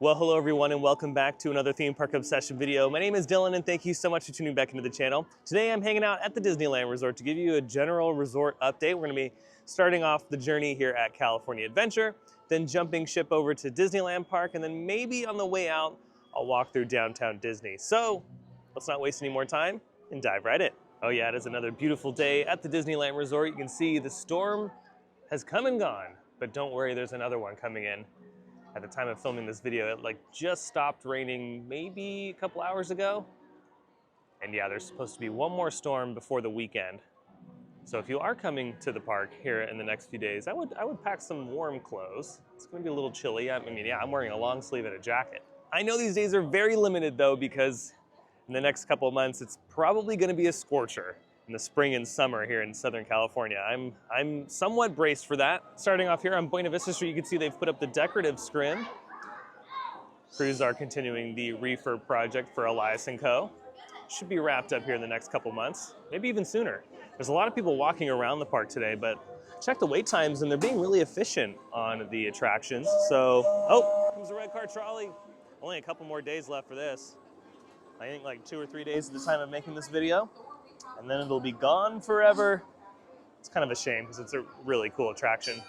Well, hello everyone and welcome back to another Theme Park Obsession video. My name is Dylan and thank you so much for tuning back into the channel. Today I'm hanging out at the Disneyland Resort to give you a general resort update. We're gonna be starting off the journey here at California Adventure, then jumping ship over to Disneyland Park, and then maybe on the way out, I'll walk through downtown Disney. So let's not waste any more time and dive right in. Oh yeah, it is another beautiful day at the Disneyland Resort. You can see the storm has come and gone, but don't worry, there's another one coming in. At the time of filming this video, it just stopped raining maybe a couple hours ago. And yeah, there's supposed to be one more storm before the weekend. So if you are coming to the park here in the next few days, I would pack some warm clothes. It's gonna be a little chilly. I mean, yeah, I'm wearing a long sleeve and a jacket. I know these days are very limited though, because in the next couple of months, it's probably gonna be a scorcher in the spring and summer here in Southern California. I'm somewhat braced for that. Starting off here on Buena Vista Street, you can see they've put up the decorative scrim. Crews are continuing the refurb project for Elias & Co. Should be wrapped up here in the next couple months, maybe even sooner. There's a lot of people walking around the park today, but check the wait times and they're being really efficient on the attractions. So, oh, comes the red car trolley. Only a couple more days left for this. I think like 2 or 3 days at the time of making this video. And then it'll be gone forever. It's kind of a shame because it's a really cool attraction.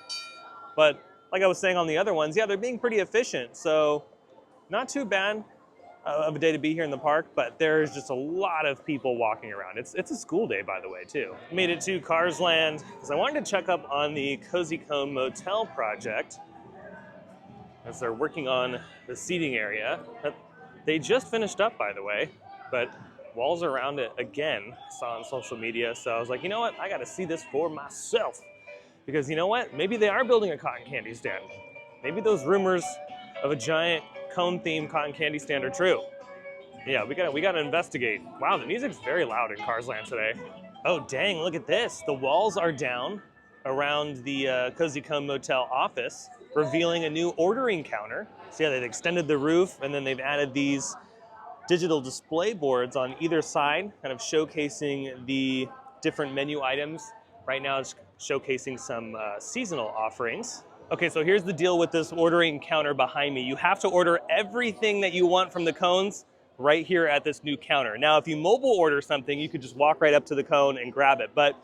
But like I was saying on the other ones, yeah, they're being pretty efficient. So not too bad of a day to be here in the park, but there's just a lot of people walking around. It's a school day, by the way, too. Made it to Cars Land because I wanted to check up on the Cozy Cone Motel project as they're working on the seating area. They just finished up, by the way, but walls around it again, saw on social media. So I was like, you know what? I got to see this for myself. Because you know what? Maybe they are building a cotton candy stand. Maybe those rumors of a giant cone-themed cotton candy stand are true. Yeah, we gotta investigate. Wow, the music's very loud in Cars Land today. Oh dang, look at this. The walls are down around the Cozy Cone Motel office, revealing a new ordering counter. So yeah, they've extended the roof and then they've added these digital display boards on either side, kind of showcasing the different menu items. Right now it's showcasing some seasonal offerings. Okay, so here's the deal with this ordering counter behind me. You have to order everything that you want from the cones right here at this new counter. Now, if you mobile order something, you could just walk right up to the cone and grab it. But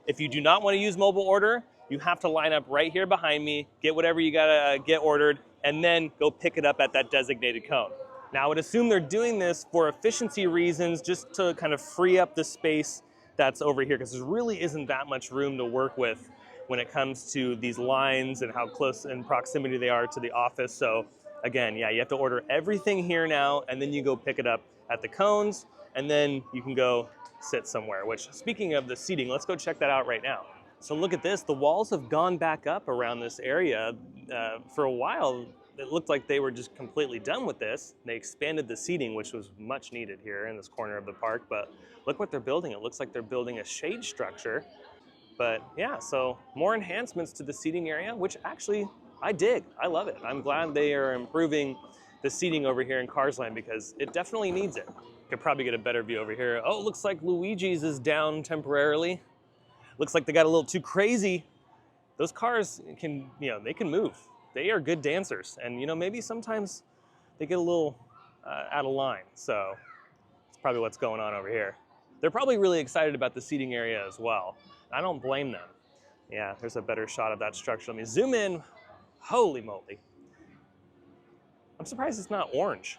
if you do not want to use mobile order, you have to line up right here behind me, get whatever you gotta get ordered, and then go pick it up at that designated cone. Now, I would assume they're doing this for efficiency reasons, just to kind of free up the space that's over here, because there really isn't that much room to work with when it comes to these lines and how close in proximity they are to the office. So again, yeah, you have to order everything here now, and then you go pick it up at the cones, and then you can go sit somewhere, which, speaking of the seating, let's go check that out right now. So look at this, the walls have gone back up around this area. For a while, it looked like they were just completely done with this. They expanded the seating, which was much needed here in this corner of the park, but look what they're building. It looks like they're building a shade structure. But yeah, so more enhancements to the seating area, which actually I dig. I love it. I'm glad they are improving the seating over here in Cars Land because it definitely needs it. Could probably get a better view over here. Oh, it looks like Luigi's is down temporarily. Looks like they got a little too crazy. Those cars can, they can move. They are good dancers, and maybe sometimes they get a little out of line. So that's probably what's going on over here. They're probably really excited about the seating area as well. I don't blame them. Yeah, there's a better shot of that structure. Let me zoom in. Holy moly. I'm surprised it's not orange.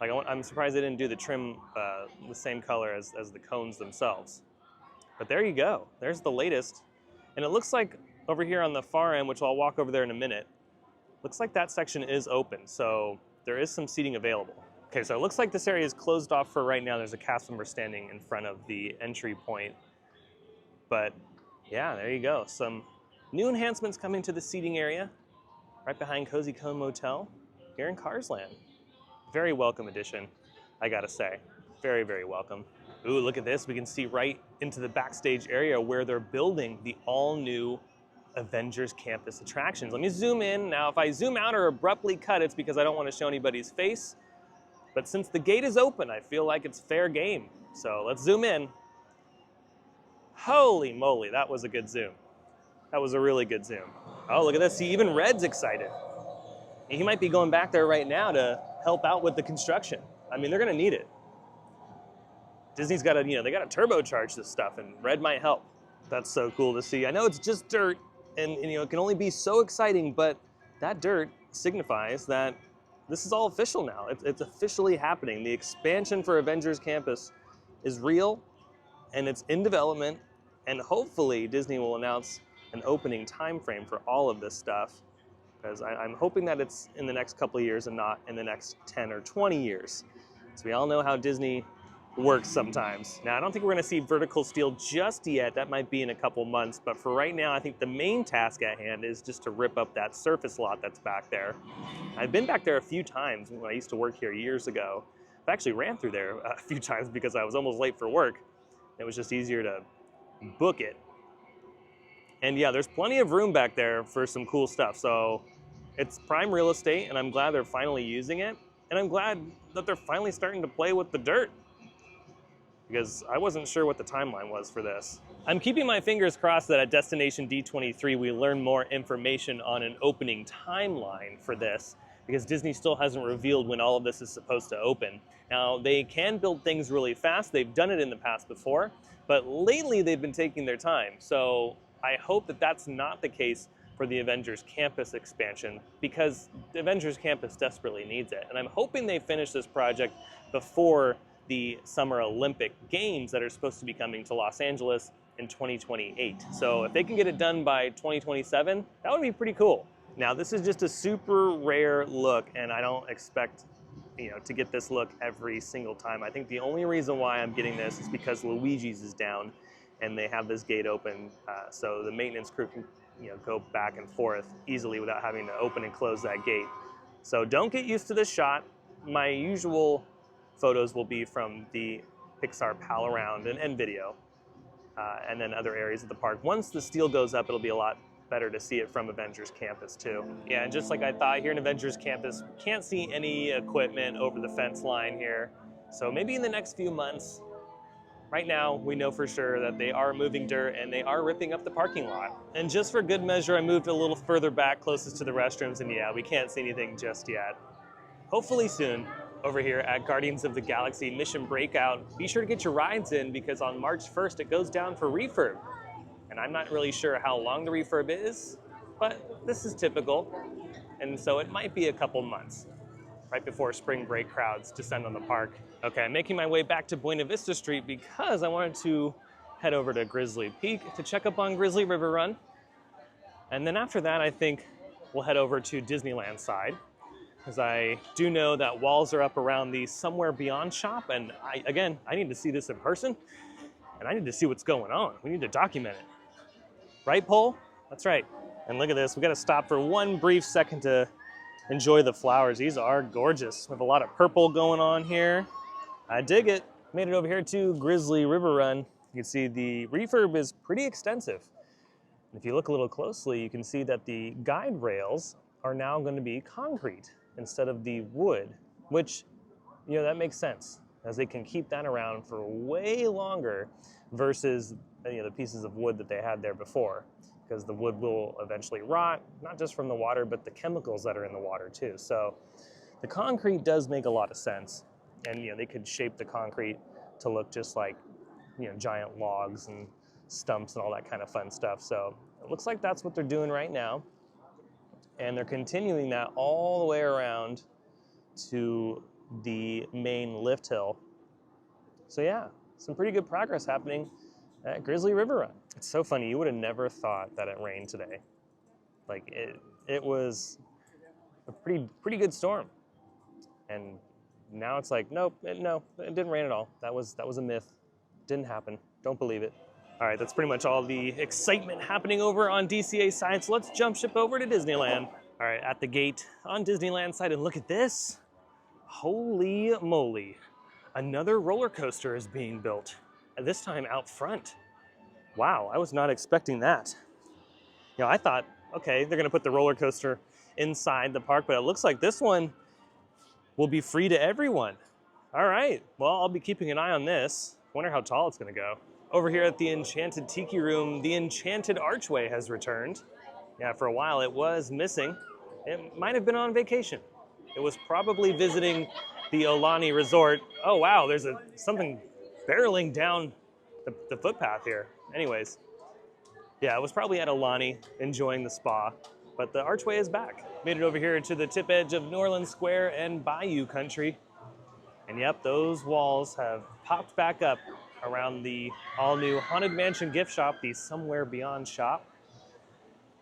I'm surprised they didn't do the trim the same color as the cones themselves. But there you go. There's the latest. And it looks like over here on the far end, which I'll walk over there in a minute, looks like that section is open, so there is some seating available. Okay, so it looks like this area is closed off for right now. There's a cast member standing in front of the entry point. But yeah, there you go. Some new enhancements coming to the seating area, right behind Cozy Cone Motel here in Cars Land. Very welcome addition, I gotta say. Very, very welcome. Ooh, look at this. We can see right into the backstage area where they're building the all-new Avengers Campus attractions. Let me zoom in. Now, if I zoom out or abruptly cut, it's because I don't want to show anybody's face. But since the gate is open, I feel like it's fair game. So let's zoom in. Holy moly, that was a good zoom. That was a really good zoom. Oh, look at this. See, even Red's excited. He might be going back there right now to help out with the construction. I mean, they're gonna need it. Disney's got to, they got to turbocharge this stuff, and Red might help. That's so cool to see. I know it's just dirt, and it can only be so exciting, but that dirt signifies that this is all official now. It's officially happening. The expansion for Avengers Campus is real, and it's in development, and hopefully Disney will announce an opening time frame for all of this stuff, because I'm hoping that it's in the next couple of years and not in the next 10 or 20 years. So we all know how Disney works sometimes. Now, I don't think we're gonna see vertical steel just yet. That might be in a couple months, but for right now, I think the main task at hand is just to rip up that surface lot that's back there. I've been back there a few times when I used to work here years ago. I actually ran through there a few times because I was almost late for work. It was just easier to book it. And yeah, there's plenty of room back there for some cool stuff. So it's prime real estate, and I'm glad they're finally using it. And I'm glad that they're finally starting to play with the dirt, because I wasn't sure what the timeline was for this. I'm keeping my fingers crossed that at Destination D23 we learn more information on an opening timeline for this, because Disney still hasn't revealed when all of this is supposed to open. Now, they can build things really fast. They've done it in the past before, but lately they've been taking their time. So I hope that that's not the case for the Avengers Campus expansion, because the Avengers Campus desperately needs it. And I'm hoping they finish this project before the Summer Olympic Games that are supposed to be coming to Los Angeles in 2028. So if they can get it done by 2027, that would be pretty cool. Now, this is just a super rare look, and I don't expect to get this look every single time. I think the only reason why I'm getting this is because Luigi's is down and they have this gate open, so the maintenance crew can go back and forth easily without having to open and close that gate. So don't get used to this shot. My usual photos will be from the Pixar Pal Around and video, and then other areas of the park. Once the steel goes up, it'll be a lot better to see it from Avengers Campus too. Yeah, and just like I thought, here in Avengers Campus, we can't see any equipment over the fence line here. So maybe in the next few months. Right now, we know for sure that they are moving dirt and they are ripping up the parking lot. And just for good measure, I moved a little further back closest to the restrooms, and yeah, we can't see anything just yet. Hopefully soon. Over here at Guardians of the Galaxy Mission Breakout. Be sure to get your rides in, because on March 1st it goes down for refurb. And I'm not really sure how long the refurb is, but this is typical. And so it might be a couple months, right before spring break crowds descend on the park. Okay, I'm making my way back to Buena Vista Street because I wanted to head over to Grizzly Peak to check up on Grizzly River Run. And then after that, I think we'll head over to Disneyland side, because I do know that walls are up around the Somewhere Beyond shop, and I need to see this in person, and I need to see what's going on. We need to document it. Right, Pole? That's right. And look at this, we gotta stop for one brief second to enjoy the flowers. These are gorgeous. We have a lot of purple going on here. I dig it. Made it over here to Grizzly River Run. You can see the refurb is pretty extensive. If you look a little closely, you can see that the guide rails are now going to be concrete instead of the wood, which, that makes sense, as they can keep that around for way longer versus the pieces of wood that they had there before, because the wood will eventually rot, not just from the water, but the chemicals that are in the water too. So the concrete does make a lot of sense, and they could shape the concrete to look just like giant logs and stumps and all that kind of fun stuff. So it looks like that's what they're doing right now. And they're continuing that all the way around to the main lift hill. So yeah, some pretty good progress happening at Grizzly River Run. It's so funny, you would have never thought that it rained today. Like it was a pretty good storm. And now it's like, nope, no, it didn't rain at all. That was a myth. Didn't happen. Don't believe it. All right, that's pretty much all the excitement happening over on DCA side, so let's jump ship over to Disneyland. All right, at the gate on Disneyland side, and look at this. Holy moly. Another roller coaster is being built, and this time out front. Wow, I was not expecting that. I thought, okay, they're gonna put the roller coaster inside the park, but it looks like this one will be free to everyone. All right, well, I'll be keeping an eye on this. Wonder how tall it's gonna go. Over here at the Enchanted Tiki Room, the Enchanted Archway has returned. Yeah, for a while it was missing. It might have been on vacation. It was probably visiting the Aulani Resort. Oh wow, there's something barreling down the footpath here. Anyways, yeah, I was probably at Aulani enjoying the spa, but the archway is back. Made it over here to the tip edge of New Orleans Square and Bayou Country. And yep, those walls have popped back up around the all-new Haunted Mansion gift shop, the Somewhere Beyond shop.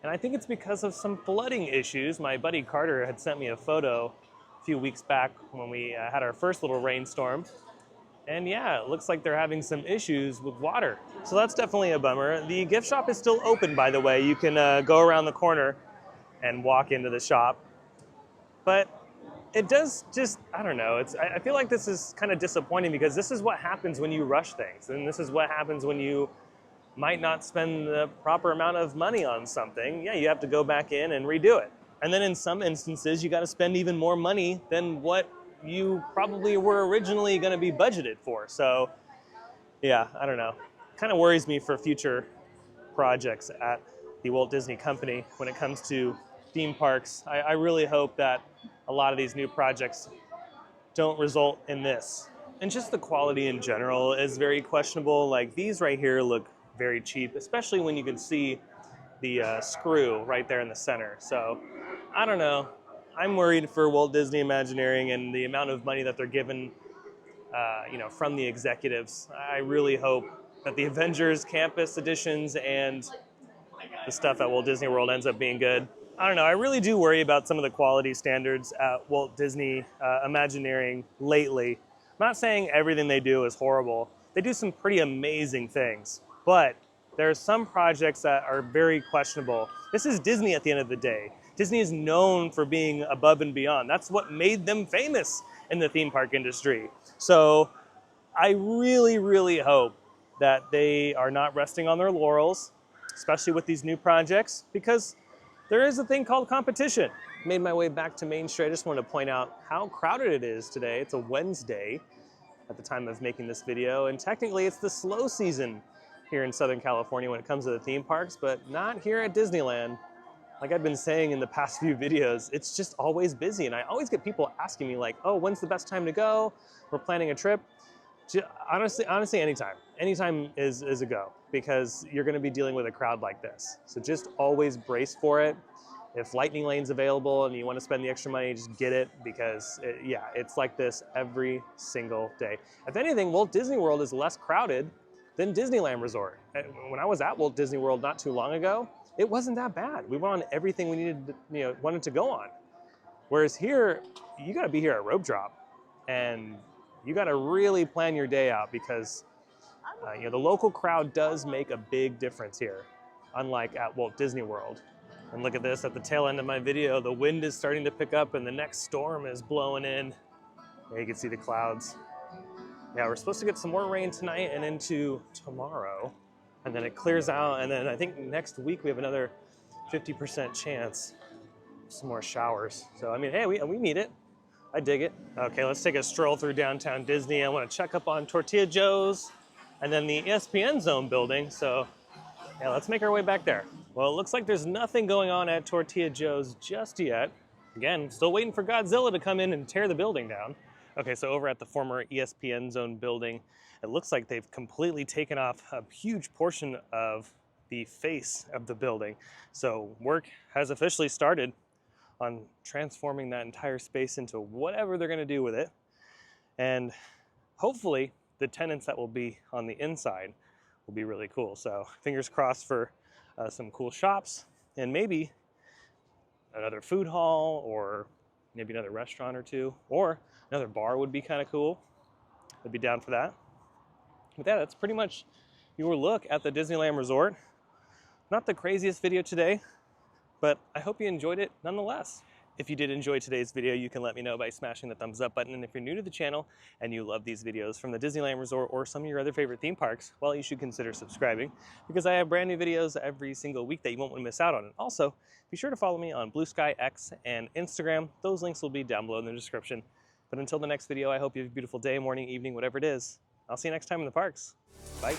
And I think it's because of some flooding issues. My buddy Carter had sent me a photo a few weeks back when we had our first little rainstorm. And yeah, it looks like they're having some issues with water. So that's definitely a bummer. The gift shop is still open, by the way. You can go around the corner and walk into the shop. But it does just, I don't know, I feel like this is kind of disappointing because this is what happens when you rush things. And this is what happens when you might not spend the proper amount of money on something. Yeah, you have to go back in and redo it. And then in some instances, you got to spend even more money than what you probably were originally going to be budgeted for. So yeah, I don't know. Kind of worries me for future projects at the Walt Disney Company when it comes to theme parks. I really hope that a lot of these new projects don't result in this. And just the quality in general is very questionable. Like these right here look very cheap, especially when you can see the screw right there in the center. So I don't know. I'm worried for Walt Disney Imagineering and the amount of money that they're given, from the executives. I really hope that the Avengers Campus editions and the stuff at Walt Disney World ends up being good. I don't know. I really do worry about some of the quality standards at Walt Disney Imagineering lately. I'm not saying everything they do is horrible. They do some pretty amazing things. But there are some projects that are very questionable. This is Disney at the end of the day. Disney is known for being above and beyond. That's what made them famous in the theme park industry. So I really, really hope that they are not resting on their laurels, especially with these new projects, because there is a thing called competition. Made my way back to Main Street. I just wanted to point out how crowded it is today. It's a Wednesday at the time of making this video, and technically it's the slow season here in Southern California when it comes to the theme parks, but not here at Disneyland. Like I've been saying in the past few videos, it's just always busy. And I always get people asking me like, oh, when's the best time to go? We're planning a trip. Honestly, anytime. Anytime is a go because you're gonna be dealing with a crowd like this. So just always brace for it. If Lightning Lane's available and you wanna spend the extra money, just get it because it's like this every single day. If anything, Walt Disney World is less crowded than Disneyland Resort. When I was at Walt Disney World not too long ago, it wasn't that bad. We went on everything we needed, wanted to go on. Whereas here, you gotta be here at rope drop and you gotta really plan your day out because the local crowd does make a big difference here, unlike at Walt Disney World. And look at this, at the tail end of my video, the wind is starting to pick up and the next storm is blowing in. There you can see the clouds. Yeah, we're supposed to get some more rain tonight and into tomorrow. And then it clears out, and then I think next week we have another 50% chance of some more showers. So, I mean, hey, we need it. I dig it. Okay, let's take a stroll through downtown Disney. I want to check up on Tortilla Joe's and then the ESPN Zone building. So, yeah, let's make our way back there. Well, it looks like there's nothing going on at Tortilla Joe's just yet. Again, still waiting for Godzilla to come in and tear the building down. Okay, so over at the former ESPN Zone building, it looks like they've completely taken off a huge portion of the face of the building. So work has officially started on transforming that entire space into whatever they're gonna do with it. And hopefully the tenants that will be on the inside will be really cool. So fingers crossed for some cool shops and maybe another food hall or maybe another restaurant or two, or another bar would be kind of cool. I'd be down for that. But yeah, that's pretty much your look at the Disneyland Resort. Not the craziest video today, but I hope you enjoyed it nonetheless. If you did enjoy today's video, you can let me know by smashing the thumbs up button. And if you're new to the channel and you love these videos from the Disneyland Resort or some of your other favorite theme parks, well, you should consider subscribing because I have brand new videos every single week that you won't want to miss out on. And also, be sure to follow me on Blue Sky, X, and Instagram. Those links will be down below in the description. But until the next video, I hope you have a beautiful day, morning, evening, whatever it is. I'll see you next time in the parks. Bye.